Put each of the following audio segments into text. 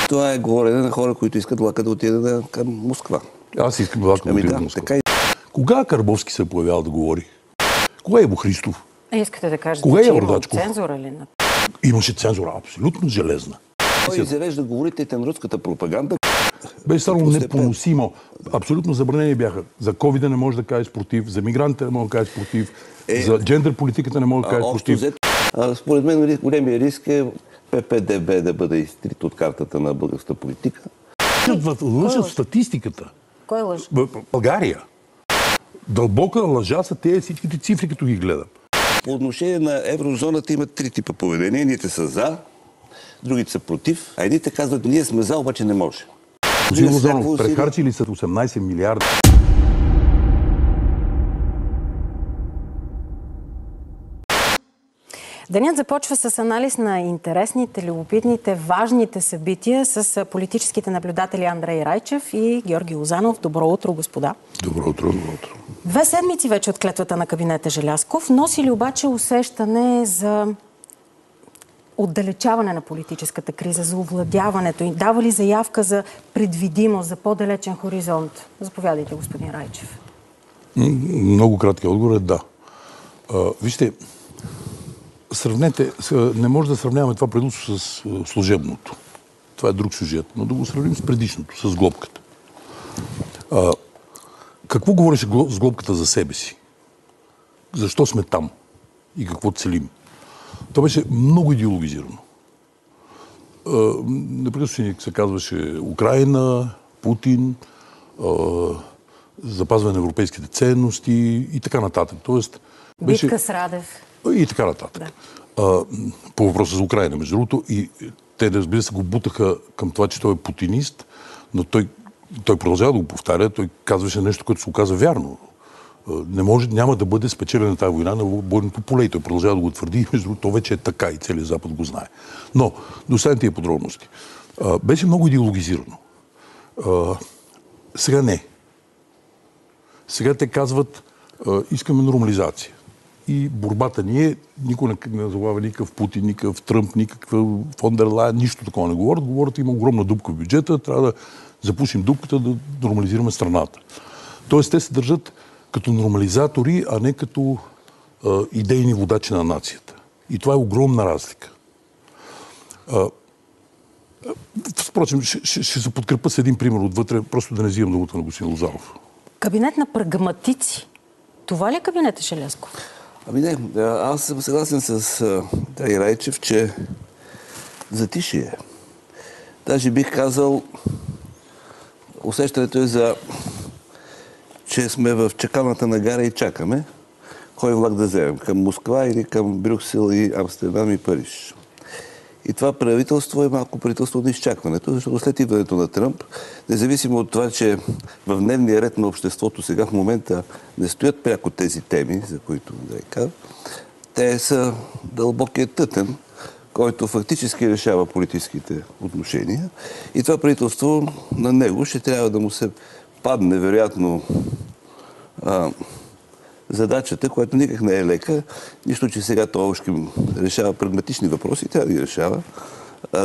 Това е говорене на хора, които искат влака да отиде към Москва. Аз искам влака да отиде към Москва. Така... Кога Карбовски се появява да говори? Кога е Иво Христов? Искате да кажете, кога че е има цензура ли? Имаше цензура, абсолютно железна. Той зарежда говорите на руската пропаганда. Беше само непоносимо. Абсолютно забранени бяха. За ковида не може да кажеш против, за мигрантите не може да кажеш против, за джендър политиката не може да кажеш против. Според мен големия риск е ППДБ да бъде изтрит от картата на българската политика. Лъжат статистиката. Кой лъжа? България. Дълбока лъжа са тези всичките цифри, като ги гледам. По отношение на еврозоната има три типа поведение. Едните са за, другите са против, а едните казват, ние сме за, обаче не може. Господин Лозанов, прехарчили са 18 милиарда. Денят започва с анализ на интересните, любопитните, важните събития с политическите наблюдатели Андрей Райчев и Георги Лозанов. Добро утро, господа. Добро утро, добро утро. 2 седмици вече от клетвата на кабинета Желязков. Носи ли обаче усещане за отдалечаване на политическата криза, за овладяването и дава ли заявка за предвидимост, за по-далечен хоризонт? Заповядайте, господин Райчев. Много кратки отговор е да. Вижте, не може да сравняваме това правителство с служебното. Това е друг сюжет, но да го сравним с предишното, с Глобката. Какво говореше с Глобката за себе си? Защо сме там? И какво целим? Това беше много идеологизирано. Непрекъснато се казваше Украйна, Путин, запазване на европейските ценности и така нататък. Тоест, беше... Битка с Радев. И така нататък. Да. По въпроса за Украйна, между другото, и те, разбира се, го бутаха към това, че той е путинист, но той продължава да го повтаря, той казваше нещо, което се оказа вярно. Няма да бъде спечелена тази война на бойното поле. И той продължава да го твърди, и между другото, то вече е така и целият Запад го знае. Но, до останете тия подробности. Беше много идеологизирано. Сега не. Сега те казват, искаме нормализация. И борбата ни е, никой не назовава никакъв Путин, никакъв Тръмп, никакъв фон дер Лайен, нищо такова не говорят. Говорят, има огромна дупка в бюджета, трябва да запушим дупката, да нормализираме страната. Тоест, те се държат като нормализатори, а не като идейни водачи на нацията. И това е огромна разлика. Впрочем, ще се подкрепа с един пример отвътре, просто да не взимам думата на господин Лозанов. Кабинет на прагматици. Това ли е кабинета Желязков? Ами не, аз съм съгласен с Андрей Райчев, че затишие. Даже бих казал, усещането е че сме в чакалната на гара и чакаме кой влак да вземем. Към Москва или към Брюксел и Амстердам и Париж. И това правителство е малко правителство на изчакването, защото след идването на Тръмп, независимо от това, че в дневния ред на обществото сега в момента не стоят пряко тези теми, за които да кажа, те са дълбокия тътен, който фактически решава политическите отношения. И това правителство на него ще трябва да му се падне, вероятно, задачата, която никак не е лека, нищо, че сега той още решава прагматични въпроси, трябва да ги решава,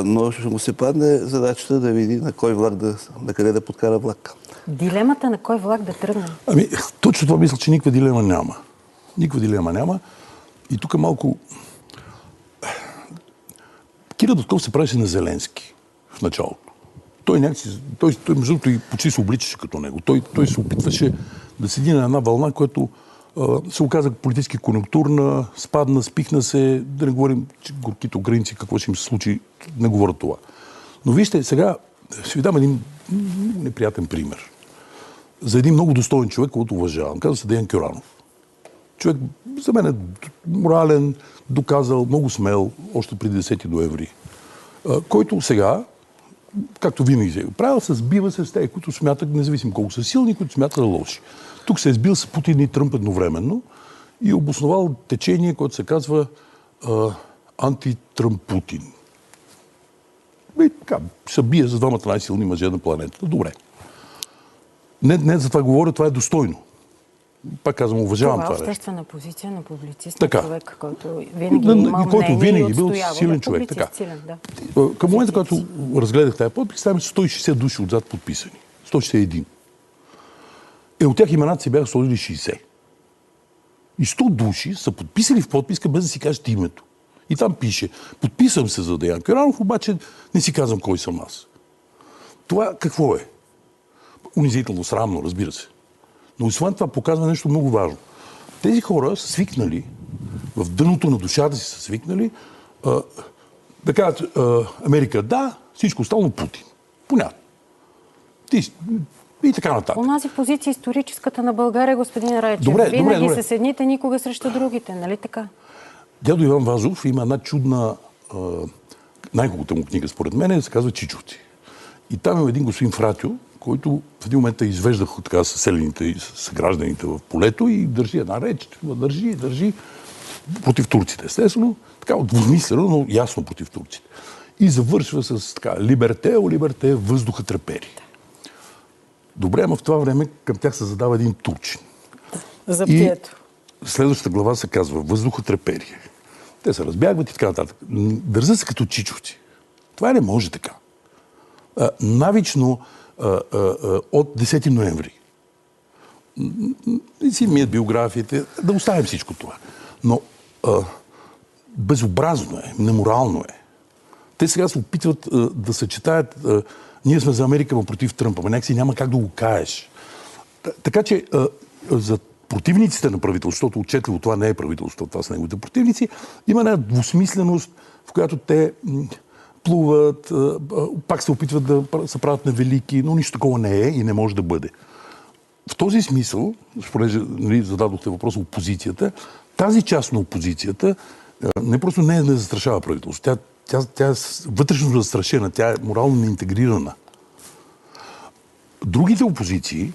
но ще му се падне задачата да види на кой влак на къде да подкара влак. Дилемата на кой влак да тръгне? Ами, точно това мисля, че никаква дилема няма. Никаква дилема няма. И тук малко... Кирил Петков се правеше на Зеленски в началото. Той между другото, и почти се обличаше като него. Той се опитваше да седи на една вълна, която се оказа политически конюнктурна, спадна, спихна се, да не говорим, че горките граници, какво ще им се случи, не говоря това. Но вижте, сега ще ви дам един неприятен пример. За един много достоен човек, който уважавам. Казва се Деян Кьоранов. Човек за мен е морален, доказал, много смел, още преди 10 ноември. Който сега, както винаги се правил, се сбива с тези, които смятат, независимо колко са силни, които смятат да лоши. Тук се е сбил с Путин и Тръмп едновременно и обосновал течение, което се казва анти-Тръмп Путин. И така, се бие за двамата най-силни мъже на планетата. Добре. Не за това говоря, това е достойно. Пак казвам, уважавам това това е нещо. обществена позиция на публицист, Така. човек, който винаги е имал който мнение винаги и бил отстоява. силен Да, човек. публицист, Така. силен, да. Към момента, когато разгледах тази подпис, там 160 души отзад подписани. 161. От тях имената си бяха сложили 60. И 100 души са подписали в подписка, без да си кажат името. И там пише: подписвам се за Деян Кюранов, обаче не си казвам кой съм аз. Това какво е? Унизително, срамно, разбира се. Но освен това показва нещо много важно. Тези хора са свикнали, в дъното на душата си са свикнали, да кажат: Америка да, всичко останало Путин. Понятно. И така нататък. Онази позиция историческата на България, господин Райчев. Добре. Винаги с едните, никога срещу другите, нали така? Дядо Иван Вазов има една чудна, най-хубавата му книга, според мен, се казва Чичовци. И там има един господин Фратио, който в един момент извеждах така съселените и съгражданите в полето и държи една реч. Държи против турците. Естествено, така двусмислено, но ясно против турците. И завършва с така: либерте, въздуха трепери. Добре, ама в това време към тях се задава един турчин. За птието. Следващата глава се казва Въздуха трепери. Те се разбягват и така нататък. Държат се като чичовци. Това не може така. Навично от 10 ноември. И си мият биографиите, да оставим всичко това. Но безобразно е, неморално е. Те сега се опитват да съчетаят: ние сме за Америка, но против Тръмп. Ама някакси няма как да го кажеш. Така че за противниците на правителството, отчетливо това не е правителство, това са неговите противници, има една двусмисленост, в която те плуват, пак се опитват да се правят на велики, но нищо такова не е и не може да бъде. В този смисъл, понеже зададохте въпрос опозицията, тази част на опозицията не просто не застрашава правителството. Тя е вътрешно застрашена, тя е морално неинтегрирана. Другите опозиции,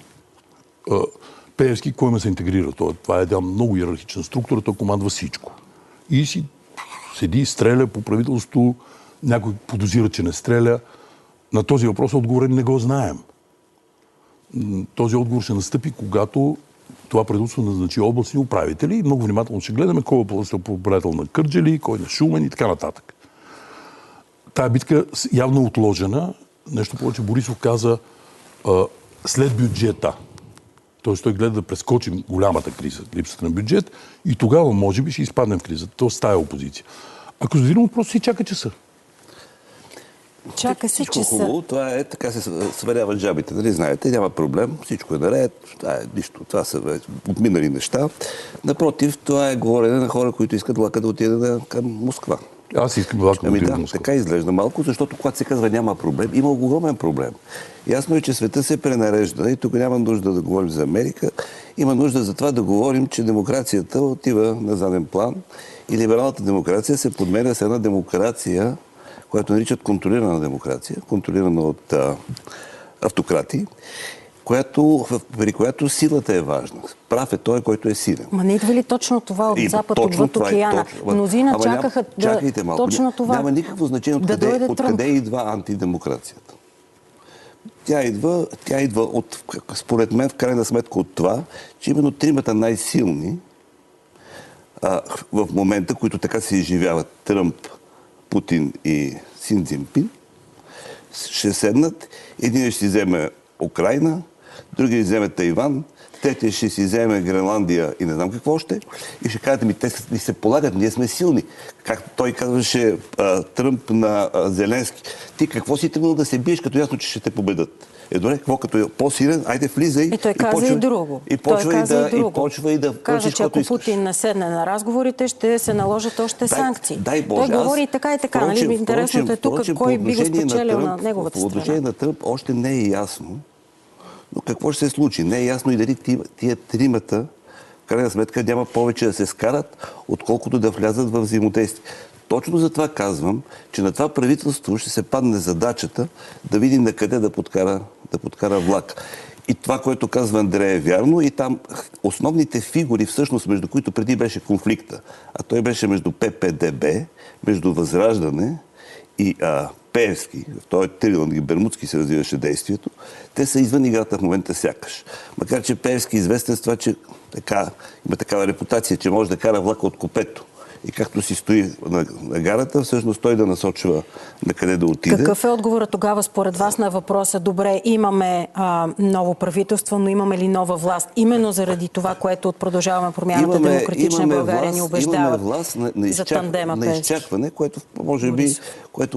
Пеевски, кой ме се интегрира? Това е една много иерархична структура, той командва всичко. И си седи, стреля по правителството, някой подозира, че не стреля. На този въпрос отговор не го знаем. Този отговор ще настъпи, когато това правителство назначи областни управители и много внимателно ще гледаме кой е областен управител на Кърджали, кой на Шумен и така нататък. Тая битка явно отложена. Нещо повече Борисов каза след бюджета. Тоест той гледа да прескочим голямата криза, липсата на бюджет, и тогава може би ще изпаднем в кризата. То с тая опозиция. Ако завирам, просто си чака часа. Чака се часа. Хубаво, това е, така се сваряват жабите, нали знаете, няма проблем, всичко е наред, нищо, това са отминали неща. Напротив, това е говорене на хора, които искат влака да отиде към Москва. Аз искам влака да отиде към Москва. Така изглежда малко, защото когато се казва няма проблем, има огромен проблем. Ясно е, че света се пренарежда и тук няма нужда да говорим за Америка, има нужда за това да говорим, че демокрацията отива на заден план и либералната демокрация се подменя с една демокрация, която наричат контролирана демокрация, контролирана от автократи, при която силата е важна. Прав е той, който е силен. Ма не идва ли точно това от запад, отвъд океана? Мнозина чакаха точно това. Няма никакво значение откъде идва антидемокрацията. Тя идва от, според мен, в крайна сметка от това, че именно тримата най-силни в момента, които така се изживяват, Тръмп, Путин и Син Цзинпин, ще седнат. Един ще си вземе Украйна, другия ще вземе Тайван, третия ще си вземе Гренландия и не знам какво още. И ще кажат: те ни се полагат, ние сме силни. Както той казваше Тръмп на Зеленски: ти какво си тръгнал да се биеш, като ясно, че ще те победат? Добре, какво като е по-силен, айде влизай. И той каза и друго. И почва и да каза, че ако Путин не седне на разговорите, ще се наложат още санкции. Дай Боже. Той говори и така и така. Нали? Интересното е тук кой би го спечелил на неговата страна. По отношение на Тръмп още не е ясно. Но какво ще се случи? Не е ясно и дали тия тримата, в крайна сметка, няма повече да се скарат, отколкото да влязат в взаимодействие. Точно за това казвам, че на това правителство ще се падне задачата да видим на къде да подкара влак. И това, което казва Андрея, е вярно. И там основните фигури, всъщност, между които преди беше конфликта, а той беше между ППДБ, между Възраждане и Пеевски, в този трилънг Бермудски се развиваше действието, те са извън играта в момента сякаш. Макар че Пеевски е известен с това, че има такава репутация, че може да кара влака от копето. И както си стои на гарата, всъщност той да насочва на къде да отиде. Какъв е отговорът тогава според вас на въпроса? Добре, имаме ново правителство, но имаме ли нова власт? Именно заради това, което от Продължаваме промяната Демократична България ни убеждават за тандема на изчакване, което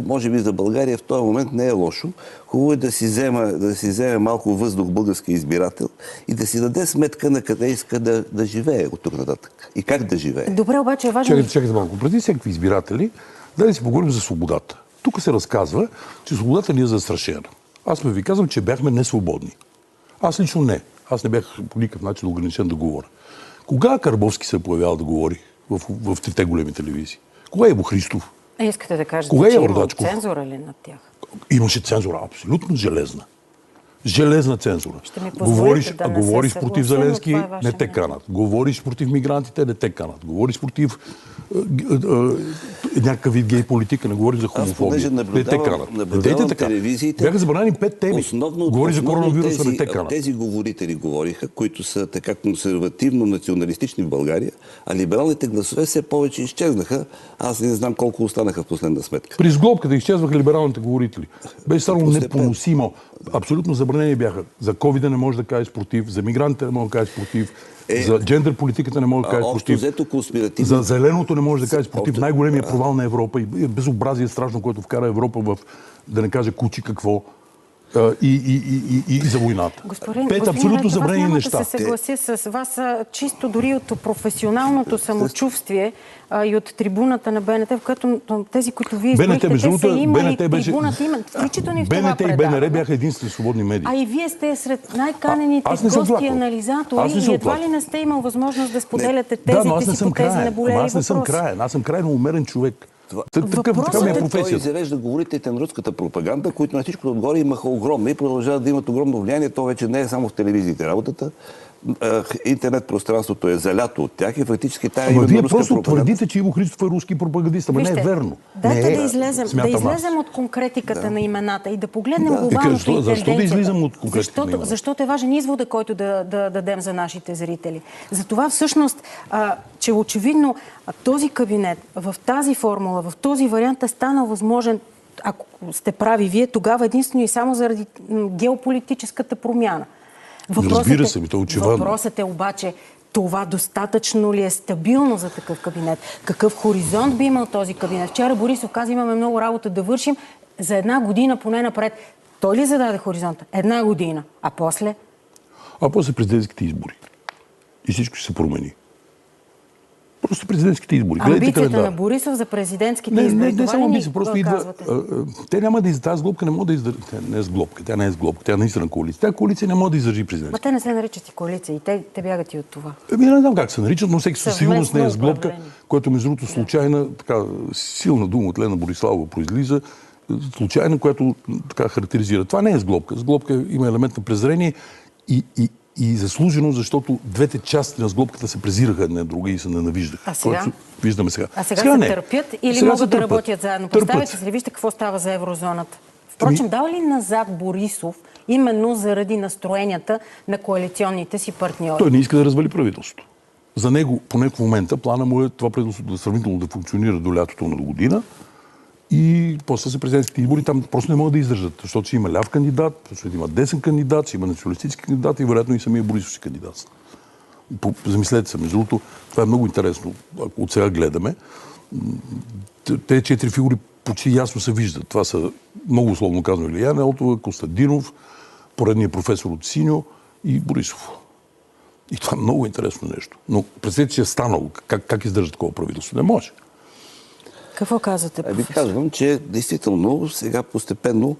може би за България в този момент не е лошо. Хубаво е да си вземе малко въздух български избирател и да си даде сметка на къде иска да живее от тук нататък. И как да живее. Добре, обаче е важно... Чакайте малко. Преди всеки избиратели, да си поговорим за свободата. Тук се разказва, че свободата ни е застрашена. Аз ви казвам, че бяхме несвободни. Аз лично не. Аз не бях по никакъв начин ограничен да говоря. Кога Карбовски се появява да говори в трите големи телевизии? Кога е Иво Христов? Искате да кажете, кога че има цензура ли над тях? Имаше цензура, абсолютно железна. Железна цензура. Говориш против Зеленски, не те канат. Говориш против мигрантите, не те канат. Говориш против някакъв вид гей политика, не говориш за хомофобия. Не те канат. Телевизиите. Бяха забранени 5 теми. Говориш за коронавируса, не те канат. Тези говорители говориха, които са така консервативно-националистични в България, а либералните гласове все повече изчезнаха. Аз не знам колко останаха в последна сметка. При сглобката изчезваха либералните говорители. Беше само непоносимо. Абсолютно забранени бяха. За ковида не може да кажеш против, за мигрантите не може да кажеш против, за джендър политиката не може да кажеш против, за зеленото не може да кажеш против. Най-големия провал на Европа и безобразие страшно, което вкара Европа в, да не кажа кучи какво, и за войната. Пет абсолютно забранени неща. Да се съглася с вас чисто дори от професионалното самочувствие и от трибуната на БНТ, в което тези, които вие изборихте, те са имали трибуната, включително и в това предаване. БНТ и БНР бяха единствени свободни медии. А и вие сте сред най-канените гости и анализатори и едва ли не сте имал възможност да споделяте тезите си по тези наболели въпроси. Аз не съм краен. Аз съм крайно умерен човек. Такава е професията. Той изрежда говорителите на руската пропаганда, които на всичко отгоре имаха огромно и продължават да имат огромно влияние. То вече не е само в телевизиите работата. Интернет пространството е залято от тях и фактически тая има вие просто твърдите, че Иво Христов е руски пропагандист, ама не е верно. Дайте да излезем от конкретиката на имената и да погледнем глобалното и защо да излизам от конкретиката? Защото е важен извода, който да дадем за нашите зрители. Затова всъщност, че очевидно този кабинет в тази формула, в този вариант е станал възможен, ако сте прави вие, тогава единствено и само заради геополитическата промяна. Разбира се, то очевидно. Въпросът е обаче, това достатъчно ли е стабилно за такъв кабинет? Какъв хоризонт би имал този кабинет? Вчера Борисов каза, имаме много работа да вършим за 1 година поне напред. Той ли зададе хоризонта? 1 година. А после? А после президентските избори. И всичко ще се промени. Просто президентските избори. Амбицията на Борисов за президентските избори. Не само амбиция, просто идва. Те няма да издържат. Тази сглобка не може да издържи. Не е сглобка, тя не е сглобка, тя е наистина коалиция. Тя коалиция не може да издържи президент. Те не се наричат и коалиция и те бягат и от това. Не знам как се наричат, но всеки със сигурност не е сглобка, което между другото случайна, така силна дума от Лена Бориславова произлиза, случайна, която така характеризира. Това не е сглобка. Сглобка има елемент на презрение и заслужено, защото двете части на сглобката се презираха една друга и се ненавиждаха. А сега? Виждаме сега. А сега се търпят или сега могат да работят заедно? Представете си, вижте какво става за еврозоната. Впрочем, дава ли назад Борисов именно заради настроенията на коалиционните си партньори? Той не иска да развали правителството. За него, поне в момента, плана му е това правителство да сравнително да функционира до лятото на година. И после са президентските избори, там просто не могат да издържат, защото си има ляв кандидат, защото има десен кандидат, си има националистически кандидат и вероятно и самия Борисов си кандидат. Замислете се, между другото, това е много интересно, ако от сега гледаме. Те 4 фигури почти ясно се виждат. Това са много условно казано Илия Нелтова, Костадинов, поредният професор от Синьо и Борисов. И това е много интересно нещо. Но представете, че е станало. Как издържа такова правителство? Не може. Какво казвате, професор? Ви казвам, че действително сега постепенно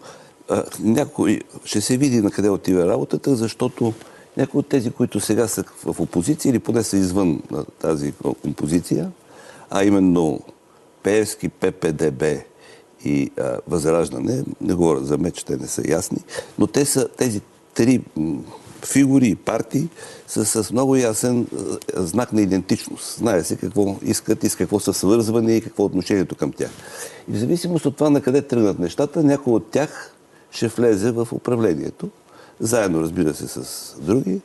някой ще се види на къде отива работата, защото някои от тези, които сега са в опозиция или поне са извън тази композиция, а именно Пеевски, ППДБ и Възраждане, не говоря за мен, че те не са ясни, но те са тези 3 фигури и партии са с много ясен знак на идентичност. Знае се какво искат и с какво са свързвани и какво е отношението към тях. И в зависимост от това на къде тръгнат нещата, някой от тях ще влезе в управлението, заедно, разбира се, с други,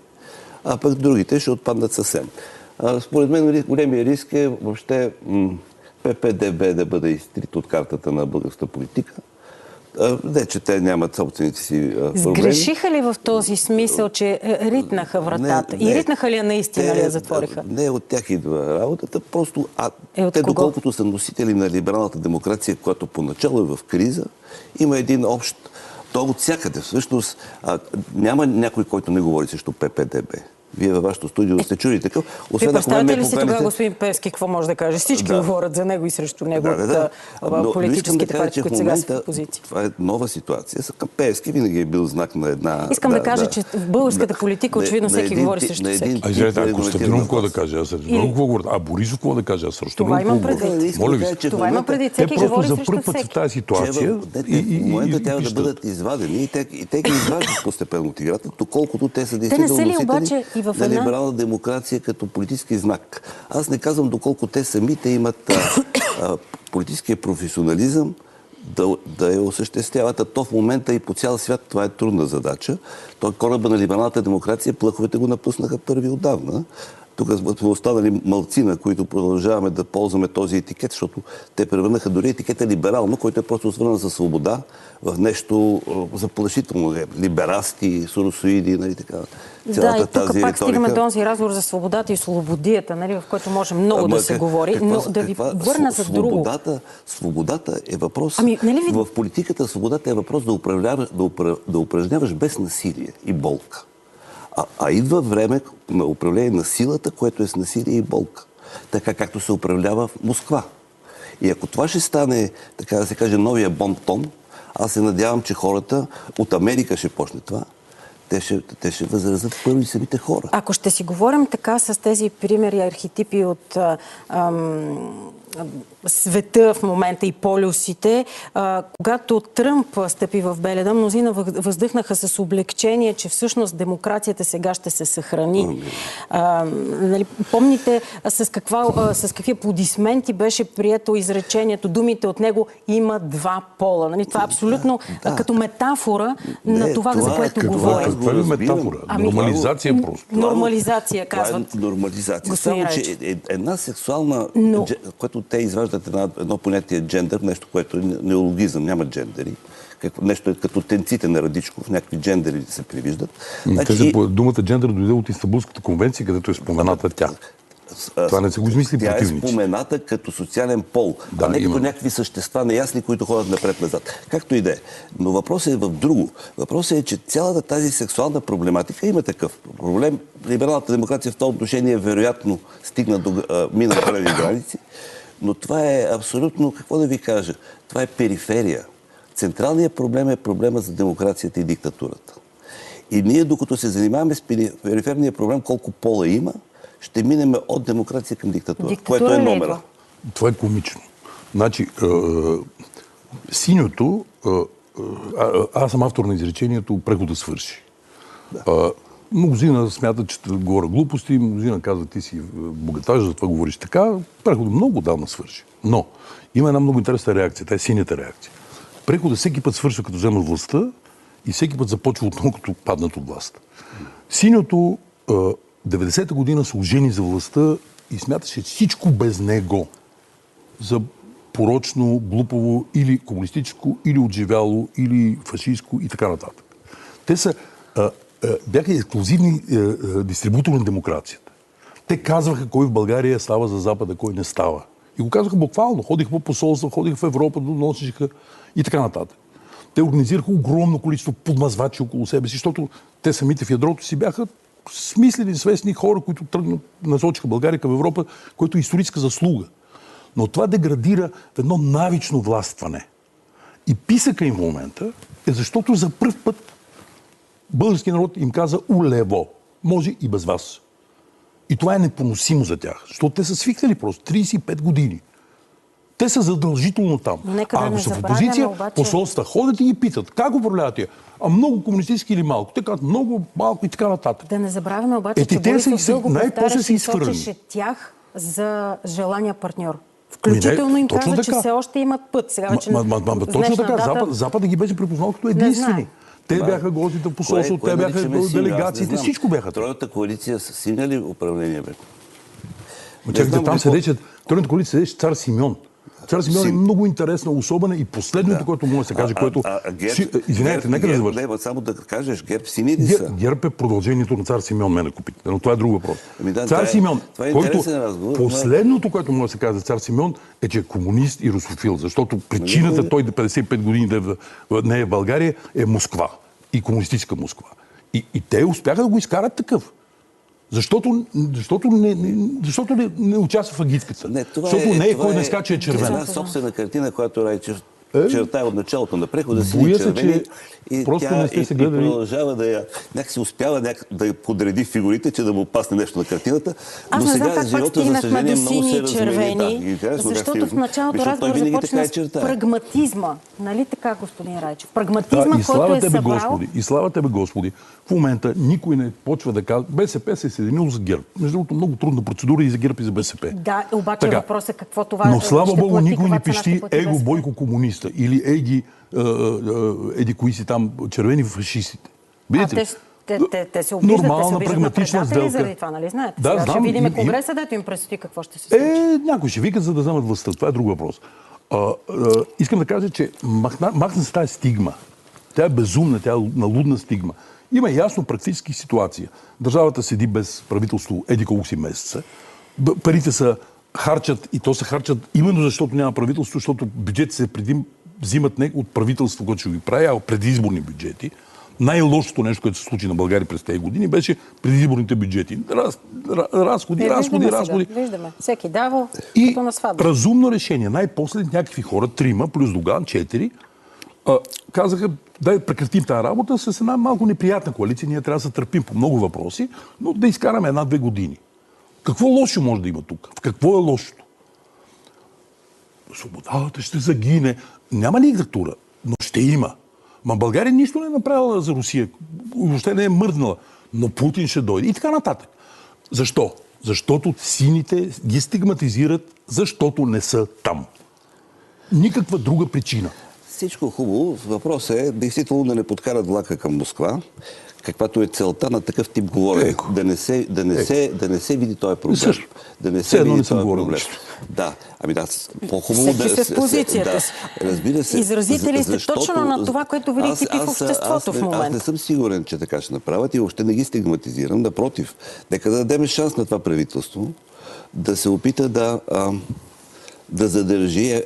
а пък другите ще отпаднат съвсем. Според мен големия риск е въобще ППДБ да бъде изтрит от картата на българската политика. Не, че те нямат собствените си проблеми. Сгрешиха ли в този смисъл, че ритнаха вратата? И ритнаха ли я наистина, ли я затвориха? Не, от тях идва работата. Просто те, кого? доколкото са носители на либералната демокрация, която поначало е в криза, има един общ... То от всякъде. Всъщност няма някой, който не говори срещу ППДБ. Вие във вашето студио сте чули такъв. Вие представяте ли си тогава господин Пеевски какво може да каже? Всички говорят за него и срещу него от политическите партии, които сега са в опозиция. Това е нова ситуация. Пеевски винаги е бил знак на една... Искам да кажа, че в българската политика очевидно всеки говори срещу всеки. Извинете, Константинов какво да каже? Аз много какво говоря. А Борисов какво да каже? Аз срещу това имам предвид. Моля ви. Това имам предвид. Всеки говори срещу всеки. В тази ситуация в момента трябва да бъдат извадени и те ги изваждат постепенно от играта, доколкото те са действително носители на либерална демокрация като политически знак. Аз не казвам доколко те самите имат политическия професионализъм да я осъществяват. А то в момента и по цял свят това е трудна задача. Той кораба на либералната демокрация, плъховете го напуснаха първи отдавна. Тук сме останали малцина, които продължаваме да ползваме този етикет, защото те превърнаха дори етикета либерално, който е просто свързан за свобода в нещо заплашително. Либерасти, соросоиди, нали така. Да, и тук пак стигаме до този разговор за свободата и свободията, нали, в който може много да се говори, но да ви върна за друго. Свободата е въпрос... В политиката свободата е въпрос да упражняваш без насилие и болка. А идва време на управление на силата, което е с насилие и болка. Така както се управлява в Москва. И ако това ще стане, така да се каже, новия бон-тон, аз се надявам, че хората от Америка ще почне това. Те ще възразят първи самите хора. Ако ще си говорим така с тези примери, архетипи от света в момента и полюсите, когато Тръмп стъпи в Беледа, мнозина въздъхнаха с облегчение, че всъщност демокрацията сега ще се съхрани. Нали, помните с какви аплодисменти беше прието изречението, думите от него има два пола. Нали, това е абсолютно като метафора на това, за което говорим. Това е метафора. Нормализация просто. Нормализация, казват. Това е нормализация. Само, че една сексуална... което те изваждат едно понятие джендър, нещо, което е неологизъм, няма джендери. Нещо е като тенците на Радичков, някакви джендери се привиждат. Думата джендър дойде от Истанбулската конвенция, където е спомената тя. Това не се го измисли противници. Тя е спомената като социален пол, а не като някакви същества неясни, които ходят напред-назад. Както и да е. Но въпросът е в друго. Въпросът е, че цялата тази сексуална проблематика има такъв проблем. Либералната демокрация в това отношение вероятно стигна до мина преди граници, но това е абсолютно, какво да ви кажа, това е периферия. Централният проблем е проблема за демокрацията и диктатурата. И ние, докато се занимаваме с периферния проблем, колко пола има, ще минем от демокрация към диктатура, което е номера. Това е комично. Значи, синьото, аз съм автор на изречението "преходът свърши". Да. Мнозина смятат, че говоря глупости, мнозина казват, ти си богатаж, затова говориш така. Преходът много отдавна свърши. Но има една много интересна реакция, тя е синята реакция. Преходът всеки път свършва, като вземат властта и всеки път започва отново, като паднат от власт. Синьото 90-та година се ожени за властта и смяташе всичко без него за порочно, глупово или комунистическо, или отживяло, или фашистско и така нататък. Те бяха ексклузивни дистрибутори на демокрацията. Те казваха кой в България става за Запада, кой не става. И го казваха буквално. Ходиха по посолства, ходиха в Европа, доносиха и така нататък. Те организираха огромно количество подмазвачи около себе си, защото те самите в ядрото си бяха смислени, свестни хора, които насочиха България към Европа, което е историческа заслуга. Но това деградира в едно навично властване. И писъка им в момента е защото за пръв път български народ им каза улево. Може и без вас. И това е непоносимо за тях. Защото те са свикнали просто 35 години. Те са задължително там. Но нека да Ако не са в забравяме, опозиция, обаче... посолства ходят и ги питат, как управлявате? А много комунистически или малко? Те казват много, малко и така нататък. Да не забравяме обаче, че те Борисов са дълго най-после са повтаряше и изхвърлени. сочеше тях за желания партньор. Включително им точно каза, че така. все още имат път. Сега вече Точно така. Запада ги беше припознал като единствени. Те бяха гостите в посолството, те бяха делегациите, всичко бяха. Тройната коалиция силна ли управление бе? Чакайте, там седеше, Тройната коалиция седеше цар Симеон. Цар Симеон е много интересна, особена и последното, което може да се каже, което... Извинявайте, нека да завърши. Не, само да кажеш, ГЕРБ сини ли са? ГЕРБ е продължението на цар Симеон, ме купите. Но това е друг въпрос. Цар Симеон, който... Последното, което може да се каже за цар Симеон, е, че е комунист и русофил, защото причината той до 55 години да не е в България е Москва. И комунистическа Москва. И те успяха да го изкарат такъв. Защото не участва в агитката. Защото не е кой не скача е червена. Това е една собствена картина, която Райчев черта от началото на прехода си Боя се, червени че и просто тя не сте се гледали. продължава да я... Някакси успява да я подреди фигурите, че да му пасне нещо на картината. Аз не знам как пак стигнахме до сини и червени, защото в началото разговор започна с прагматизма. Нали така, господин Райчев? Прагматизма, който е събрал... И слава тебе, Господи, в момента никой не почва да казва... БСП се е съединил с ГЕРБ. Между другото, много трудна процедура и за ГЕРБ и за БСП. Да, обаче въпросът е какво това... Но слава Богу, никой не пищи его Бойко комуниста или еди кои си там червени фашистите. Те се обиждат, нормална, прагматична сделка. Заради това, нали знаете? Да, ще видим конгреса, дето им предстои какво ще се случи. Някой ще викат, за да вземат властта. Това е друг въпрос. Искам да кажа, че махна се тази стигма. Тя е безумна, тя е налудна стигма. Има ясно практически ситуация. Държавата седи без правителство еди колко си месеца. Парите са харчат и то се харчат именно защото няма правителство, защото бюджетите се взимат не от правителство, което ще ги прави, а от предизборни бюджети. Най-лошото нещо, което се случи на България през тези години, беше предизборните бюджети. Разходи. Виждаме. Всеки дава, като на сватба. Разумно решение. Най-после някакви хора, 3 плюс Доган, 4, казаха, да прекратим тази работа с една малко неприятна коалиция. Ние трябва да се търпим по много въпроси, но да изкараме 1-2 години. Какво лошо може да има тук? В какво е лошото? Свободата ще загине. Няма диктатура, но ще има. България нищо не е направила за Русия. Въобще не е мърднала. Но Путин ще дойде. И така нататък. Защо? Защото сините ги стигматизират, защото не са там. Никаква друга причина. Всичко хубаво. Въпросът е действително да не подкарат влака към Москва, каквато е целта на такъв тип говорене. Да не се види този проблем. Да не се види този проблем. Да, по-хубаво да се с позицията си. Разбира се. Изразите ли сте точно на това, което видите и в обществото в момента? Аз не съм сигурен, че така ще направят и въобще не ги стигматизирам. Напротив, нека да дадем шанс на това правителство да се опита да задържи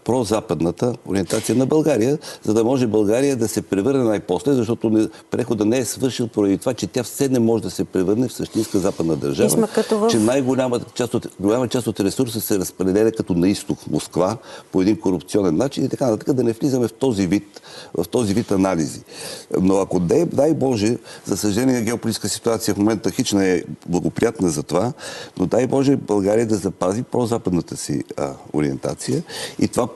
прозападната ориентация на България, за да може България да се превърне най-после, защото прехода не е свършил поради това, че тя все не може да се превърне в същинска западна държава, че голяма част от ресурса се разпределя като на изток в Москва по един корупционен начин и така нататък, да не влизаме в този вид анализи. Но ако дай Боже, за съжаление геополитическа ситуация в момента хич не е благоприятна за това, но дай Боже България да запази прозападната си ориентация и това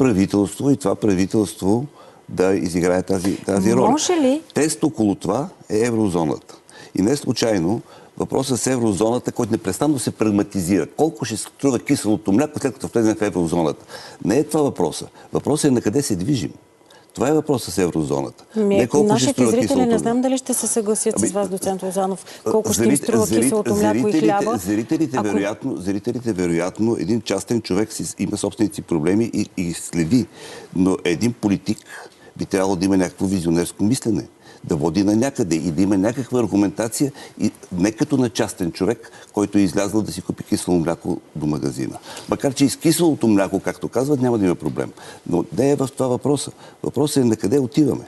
правителство да изиграе тази роля. Може ли? Тест около това е еврозоната. И не случайно въпросът с еврозоната, който непрестанно се прагматизира. Колко ще струва киселото мляко, след като влезем в еврозоната? Не е това въпроса. Въпросът е на къде се движим. Това е въпросът с еврозоната. Нашите зрители не знам дали ще се съгласят с вас, доцент Лозанов, колко ще им струва киселото мляко и хляба. Зрителите, вероятно, един частен човек има собствените си проблеми и ги следи. Но един политик би трябвало да има някакво визионерско мислене, да води на някъде и да има някаква аргументация, и не като на частен човек, който е излязъл да си купи кисело мляко до магазина. Макар че и с киселото мляко, както казват, няма да има проблем. Но не е в това въпроса. Въпросът е на къде отиваме.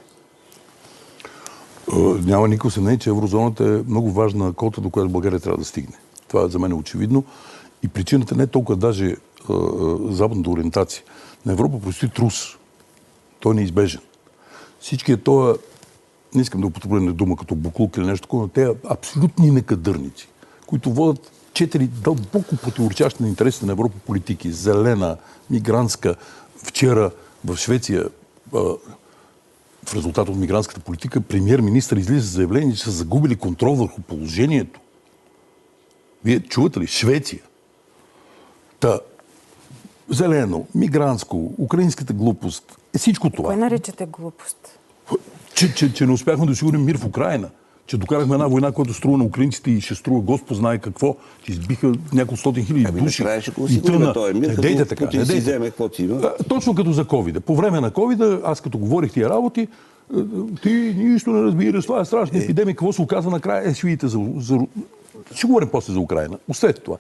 Няма никакво съмнение, че еврозоната е много важна кота, до която България трябва да стигне. Това за мен е очевидно. И причината не е толкова даже западната ориентация. На Европа предстои трус. Той е неизбежен. Всичкият това, не искам да употребя дума като буклук или нещо такова, но те абсолютни некадърници, които водят 4 дълбоко противоречащи на интересите на Европа политики. Зелена, мигрантска. Вчера в Швеция в резултат от мигрантската политика премиер-министър излиза с заявление, че са загубили контрол върху положението. Вие чувате ли? Швеция. Зелено, мигрантско, украинската глупост. Всичко това. Кое наричате глупост? Че не успяхме да осигурим мир в Украйна. Че докарахме една война, която струва на украинците и ще струва Господ знае какво. Че избиха няколко стотин хиляди души. Накрая ще го осигурим този мир, като Путин си вземе каквото има. Точно като за ковида. По време на ковида, аз като говорих тия работи, ти нищо не разбираш, това е страшна епидемия. Какво се оказа накрая? Ще видите ще говорим после за Украйна. Оставете това.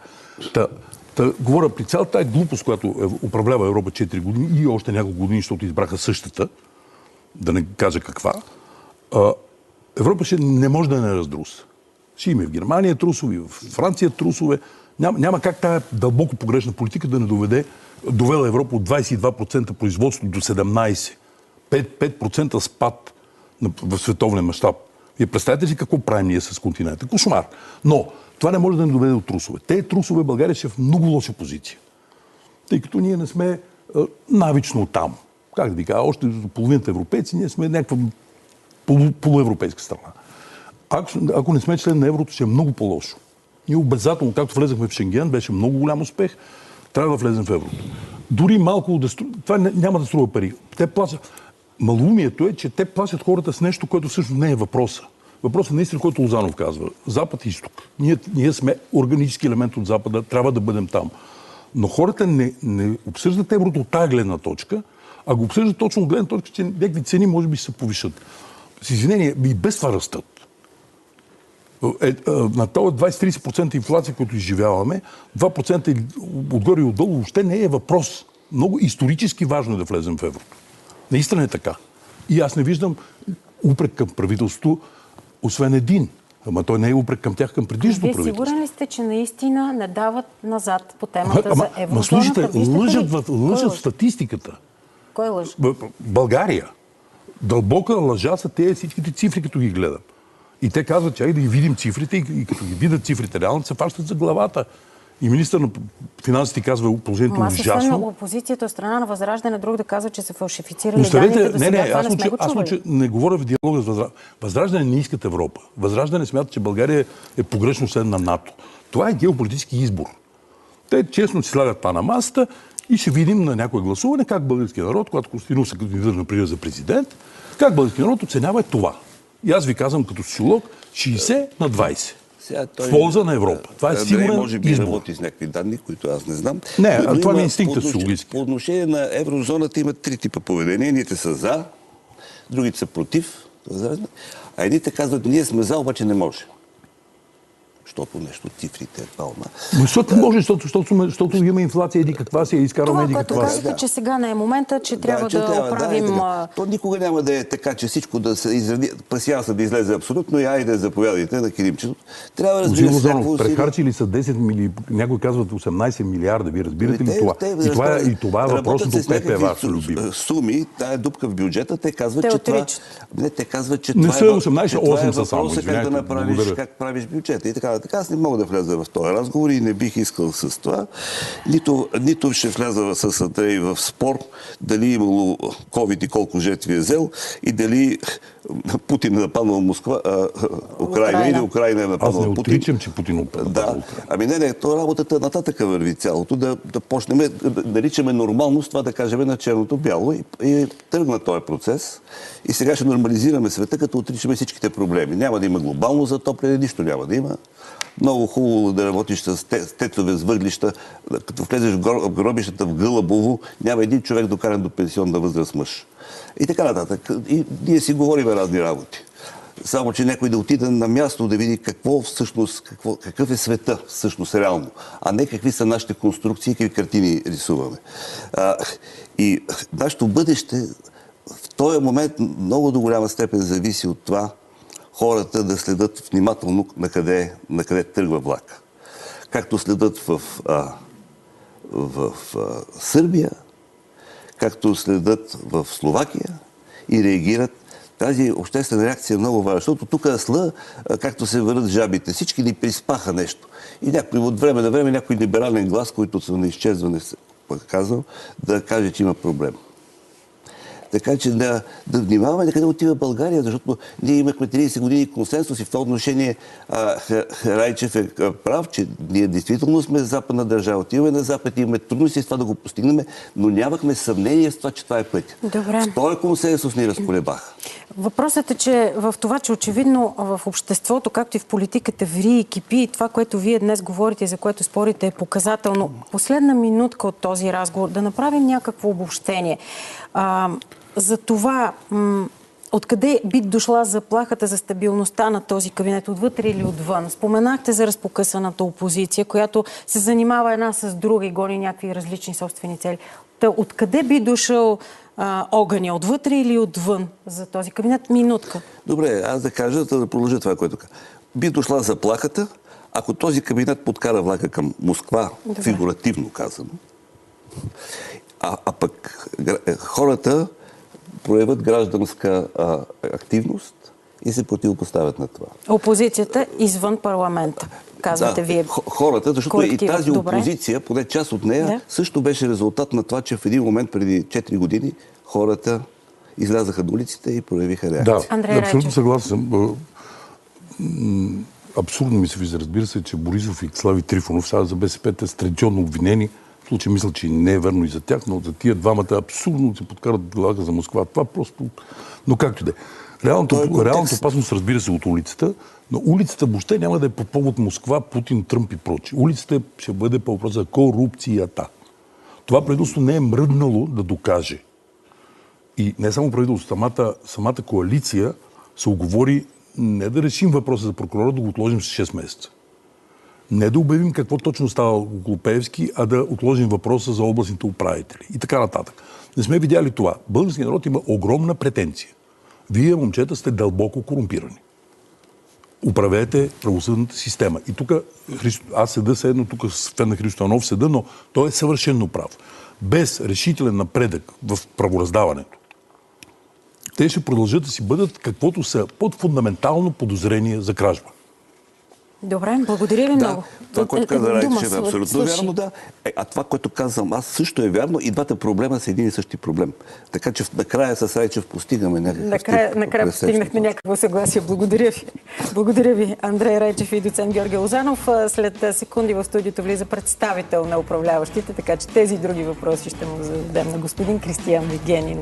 Говоря при цялата тая глупост, която управлява Европа 4 години и още няколко години, защото избраха същата, да не кажа каква, Европа ще не може да не раздруса. Ще има в Германия трусови, в Франция трусове. Няма как тая дълбоко погрешна политика да не довела Европа от 22% производство до 17%. 5% спад в световен мащаб. Вие представете си какво правим ние с континента. Кошмар. Но това не може да ни доведе до трусове. Те трусове България ще е в много лоша позиция. Тъй като ние не сме навично там. Как да ви кажа, още до половината европейци, ние сме някаква полуевропейска страна. Ако не сме член на еврото, ще е много по-лошо. Ние обязателно, както влезахме в Шенген, беше много голям успех, трябва да влезем в еврото. Дори малко това няма да струва пари. Те плащат. Малумието е, че те плащат хората с нещо, което всъщност не е въпроса. Въпросът е наистина, който Лозанов казва. Запад и изток. Ние сме органически елемент от Запада, трябва да бъдем там. Но хората не обсъждат еврото от тази гледна точка, а го обсъждат точно от гледна точка, че някакви цени може би се повишат. С извинение, и без това растат. На този 20-30% инфлация, която изживяваме, 2% отгоре и отдолу въобще не е въпрос. Много исторически важно е да влезем в еврото. Наистина е така. И аз не виждам упрек към правителството, освен един. Ама той не е упрек към тях, към предишното правителство. Вие сигурен ли сте, че наистина не дават назад по темата за еврозоната? Слушайте, лъжат в статистиката. Кой лъжа? България. Дълбока лъжа са тези всичките цифри, като ги гледам. И те казват, че да ги видим цифрите и като ги видят цифрите, реално се фащат за главата. И министър на финансите казва, положението е ужасно. Аз опозицията от страна на Възраждане, друг да казва, че са фалшифицирали данните до сега. Това не сме го чували. Аз не говоря в диалога с Възраждане. Възраждане не искат Европа. Възраждане смята, че България е погрешно член на НАТО. Това е геополитически избор. Те честно си слагат това на масата и ще видим на някое гласуване как българския народ, когато Костадинов се кандидира например за президент, как българския народ оценява това. И аз ви казвам като социолог 60/20. В полза на Европа. Това е сигурен може би избор. Работи с някакви данни, които аз не знам. Не, това ми е инстинктът социологически. По отношение на еврозоната има 3 типа поведение. Едните са за, другите са против, а едните казват, ние сме за, обаче не може. Защото нещо цифрите е палма. Но защото не може, защото има инфлация, еди каква си, изкарваме еди каква си. Това, което казвате, че сега не е момента, че трябва да оправим... То никога няма да е така, че всичко да се изради, пасианса да излезе абсолютно и айде заповядайте на килимчето. Трябва да разбира се някакво... Прехарчили са 10 мили, някои казват 18 милиарда, ви разбирате ли това? И това е въпросът от ПП, вашето любимо. Суми, тая дупка в бюджета, те казват, че това... Не, те казват, че това е 18, 8 са само, как да правиш бюджета и така. Аз не мога да вляза в този разговор и не бих искал с това. Нито ще вляза с Андрей в спор дали имало COVID и колко жертви е взел и дали Путин е нападнал Москва, Украйна или Украйна е нападнал Путин. Аз не отричам, че Путин нападнал Украйна. Ами не, то работата нататък върви цялото. Да почнем да наричаме нормалност, това да кажем на черното бяло и тръгна този процес. И сега ще нормализираме света, като отричаме всичките проблеми. Няма да има глобално затопляне, нищо няма да има. Много хубаво да работиш с тетове с въглища. Като влезеш в гробищата в Гълъбово, няма един човек докаран до пенсионна възраст мъж. И така нататък. И ние си говорим разни работи. Само, че някой да отиде на място да види какъв е света всъщност реално, а не какви са нашите конструкции, какви картини рисуваме. И нашето бъдеще в този момент много до голяма степен зависи от това хората да следят внимателно на къде тръгва влака. Както следят в Сърбия, както следят в Словакия и реагират Тази обществена реакция е много важна, защото тук сла, както се върнат жабите, всички ни приспаха нещо. И някой от време на време, някой либерален глас, който са на изчезване, казвам, да каже, че има проблем. Така че да внимаваме къде отива България, защото ние имахме 30 години консенсус и в това отношение Райчев е прав, че ние действително сме западна държава. Отиваме на Запад, имаме трудности с това да го постигнем, но нямахме съмнение с това, че това е пътя. Добре. В този консенсус ни разколебаха. Въпросът е, че в това, че очевидно в обществото, както и в политиката, ври и кипи, и това, което вие днес говорите и за което спорите, е показателно. Последна минутка от този разговор, да направим някакво обобщение. За това, откъде би дошла заплахата за стабилността на този кабинет, отвътре или отвън? Споменахте за разпокъсаната опозиция, която се занимава една с друга и гони някакви различни собствени цели. Откъде би дошъл огъня? Отвътре или отвън за този кабинет? Минутка. Добре, аз да кажа, да продължа това, което каза. Би дошла заплахата, ако този кабинет подкара влака към Москва, фигуративно казано, а пък хората проявят гражданска активност и се противопоставят на това. Опозицията извън парламента, казвате вие. Хората, защото и тази опозиция, поне част от нея, също беше резултат на това, че в един момент преди 4 години хората излязаха до улиците и проявиха реакция. Да, абсолютно съгласен съм. Абсурдно ми се вижда, разбира се, че Борисов и Слави Трифонов сега за БСП те са традиционно обвинени. В случай мисля, че не е верно и за тях, но за тия двамата абсурдно се подкарат влака за Москва. Това просто... Но както и да е. Реалната опасност, разбира се, от улицата, но улицата въобще няма да е по повод Москва, Путин, Тръмп и прочи. Улицата ще бъде по въпрос за корупцията. Това правителство не е мръднало да докаже. И не само правителство, самата коалиция се оговори не да решим въпроса за прокурора, да го отложим с 6 месеца. Не да обявим какво точно става около Пеевски, а да отложим въпроса за областните управители. И така нататък. Не сме видяли това. Българският народ има огромна претенция. Вие, момчета, сте дълбоко корумпирани. Управете правосъдната система. И тук аз седа седно, тук с фен на Христо Иванов седа, но той е съвършено прав. Без решителен напредък в правораздаването, те ще продължат да си бъдат каквото са под фундаментално подозрение за кражба. Добре, благодаря ви много. Това, което каза Райчев, е абсолютно вярно, да. А това, което казвам аз, също е вярно. И двата проблема са един и същи проблем. Така че накрая с Райчев постигаме някакво... Накрая постигнахме някакво съгласие. Благодаря ви. Благодаря ви, Андрей Райчев и доцент Георги Лозанов. След секунди в студиото влиза представител на управляващите, така че тези и други въпроси ще му зададем на господин Кристиян Вигенин.